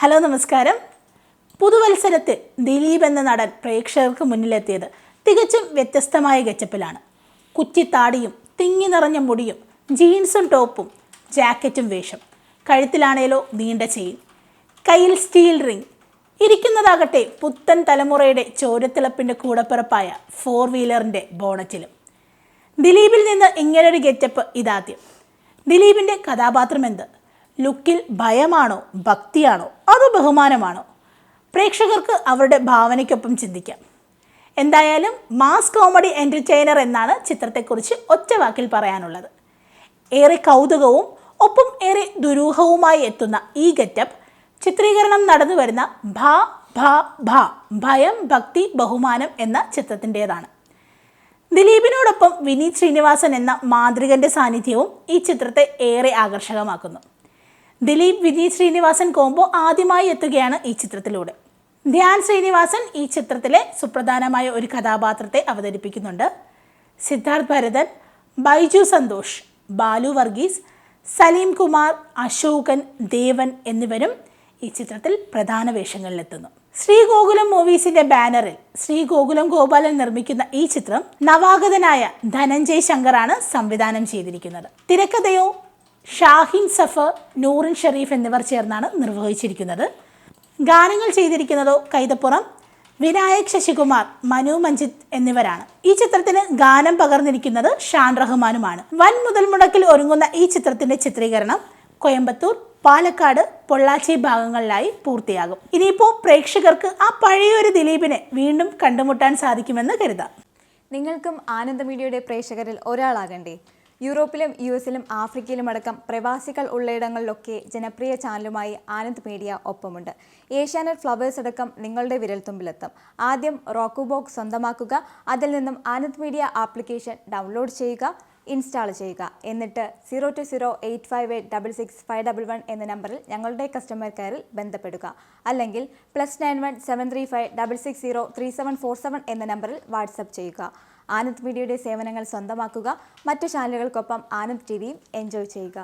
Hello നമസ്കാരം. പുതുവത്സരത്തിൽ ദിലീപ് എന്ന നടൻ പ്രേക്ഷകർക്ക് മുന്നിലെത്തിയത് തികച്ചും വ്യത്യസ്തമായ ഗെറ്റപ്പിലാണ്. കുറ്റിത്താടിയും തിങ്ങി നിറഞ്ഞ മുടിയും ജീൻസും ടോപ്പും ജാക്കറ്റും വേഷം, കഴുത്തിലാണേലോ നീണ്ട ചെയിൻ, കയ്യിൽ സ്റ്റീൽ റിംഗ്, ഇരിക്കുന്നതാകട്ടെ പുത്തൻ തലമുറയുടെ ചോരത്തിളപ്പിൻ്റെ കൂടപ്പിറപ്പായ 4-വീലറിൻ്റെ ബോണറ്റിലും. ദിലീപിൽ നിന്ന് ഇങ്ങനൊരു ഗെറ്റപ്പ് ഇതാദ്യം. ദിലീപിൻ്റെ കഥാപാത്രം എന്ത്? ലുക്കിൽ ഭയമാണോ, ഭക്തിയാണോ, അതോ ബഹുമാനമാണോ? പ്രേക്ഷകർക്ക് അവരുടെ ഭാവനയ്ക്കൊപ്പം ചിന്തിക്കാം. എന്തായാലും മാസ് കോമഡി എൻ്റർടൈനർ എന്നാണ് ചിത്രത്തെക്കുറിച്ച് ഒറ്റ വാക്കിൽ പറയാനുള്ളത്. ഏറെ കൗതുകവും ഒപ്പം ഏറെ ദുരൂഹവുമായി എത്തുന്ന ഈ ഗെറ്റപ്പ് ചിത്രീകരണം നടന്നു വരുന്ന ഭ ഭ ഭ ഭയം, ഭക്തി, ബഹുമാനം എന്ന ചിത്രത്തിൻ്റേതാണ്. ദിലീപിനോടൊപ്പം വിനീത് ശ്രീനിവാസൻ എന്ന മാന്ത്രികൻ്റെ സാന്നിധ്യവും ഈ ചിത്രത്തെ ഏറെ ആകർഷകമാക്കുന്നു. ദിലീപ് വിനീത് ശ്രീനിവാസൻ കോംബോ ആദ്യമായി എത്തുകയാണ് ഈ ചിത്രത്തിലൂടെ. ധ്യാൻ ശ്രീനിവാസൻ ഈ ചിത്രത്തിലെ സുപ്രധാനമായ ഒരു കഥാപാത്രത്തെ അവതരിപ്പിക്കുന്നുണ്ട്. സിദ്ധാർത്ഥ് ഭരതൻ, ബൈജു സന്തോഷ്, ബാലു വർഗീസ്, സലീം കുമാർ, അശോകൻ, ദേവൻ എന്നിവരും ഈ ചിത്രത്തിൽ പ്രധാന വേഷങ്ങളിലെത്തുന്നു. ശ്രീഗോകുലം മൂവീസിന്റെ ബാനറിൽ ശ്രീഗോകുലം ഗോപാലൻ നിർമ്മിക്കുന്ന ഈ ചിത്രം നവാഗതനായ ധനഞ്ജയ് ശങ്കറാണ് സംവിധാനം ചെയ്തിരിക്കുന്നത്. തിരക്കഥയോ ഷാഹിൻ സഫർ, നൂറിൻ ഷെരീഫ് എന്നിവർ ചേർന്നാണ് നിർവഹിച്ചിരിക്കുന്നത്. ഗാനങ്ങൾ ചെയ്തിരിക്കുന്നതോ കൈതപ്പുറം, വിനായക് ശശികുമാർ, മനു മഞ്ജിത്ത് എന്നിവരാണ്. ഈ ചിത്രത്തിന് ഗാനം പകർന്നിരിക്കുന്നത് ഷാൻ റഹ്മാനുമാണ്. വൻ മുതൽ മുടക്കിൽ ഒരുങ്ങുന്ന ഈ ചിത്രത്തിന്റെ ചിത്രീകരണം കോയമ്പത്തൂർ, പാലക്കാട്, പൊള്ളാച്ചി ഭാഗങ്ങളിലായി പൂർത്തിയാകും. ഇനിയിപ്പോൾ പ്രേക്ഷകർക്ക് ആ പഴയൊരു ദിലീപിനെ വീണ്ടും കണ്ടുമുട്ടാൻ സാധിക്കുമെന്ന് കരുതാം. നിങ്ങൾക്കും ആനന്ദ മീഡിയയുടെ പ്രേക്ഷകരിൽ ഒരാളാകണ്ടേ? യൂറോപ്പിലും US-ലും ആഫ്രിക്കയിലുമടക്കം പ്രവാസികൾ ഉള്ളയിടങ്ങളിലൊക്കെ ജനപ്രിയ ചാനലുമായി ആനന്ദ് മീഡിയ ഒപ്പമുണ്ട്. ഏഷ്യാനെറ്റ് ഫ്ലവേഴ്സ് അടക്കം നിങ്ങളുടെ വിരൽത്തുമ്പിലെത്തും. ആദ്യം റോക്കു ബോക്സ് സ്വന്തമാക്കുക. അതിൽ നിന്നും ആനന്ദ് മീഡിയ ആപ്ലിക്കേഷൻ ഡൗൺലോഡ് ചെയ്യുക, ഇൻസ്റ്റാൾ ചെയ്യുക. എന്നിട്ട് 0208586651 എന്ന നമ്പറിൽ ഞങ്ങളുടെ കസ്റ്റമർ കെയറിൽ ബന്ധപ്പെടുക. അല്ലെങ്കിൽ +91 735 660 3747 എന്ന നമ്പറിൽ വാട്സപ്പ് ചെയ്യുക. ആനന്ദ് മീഡിയയുടെ സേവനങ്ങൾ സ്വന്തമാക്കുക. മറ്റു ചാനലുകൾക്കൊപ്പം ആനന്ദ് TVയും എൻജോയ് ചെയ്യുക.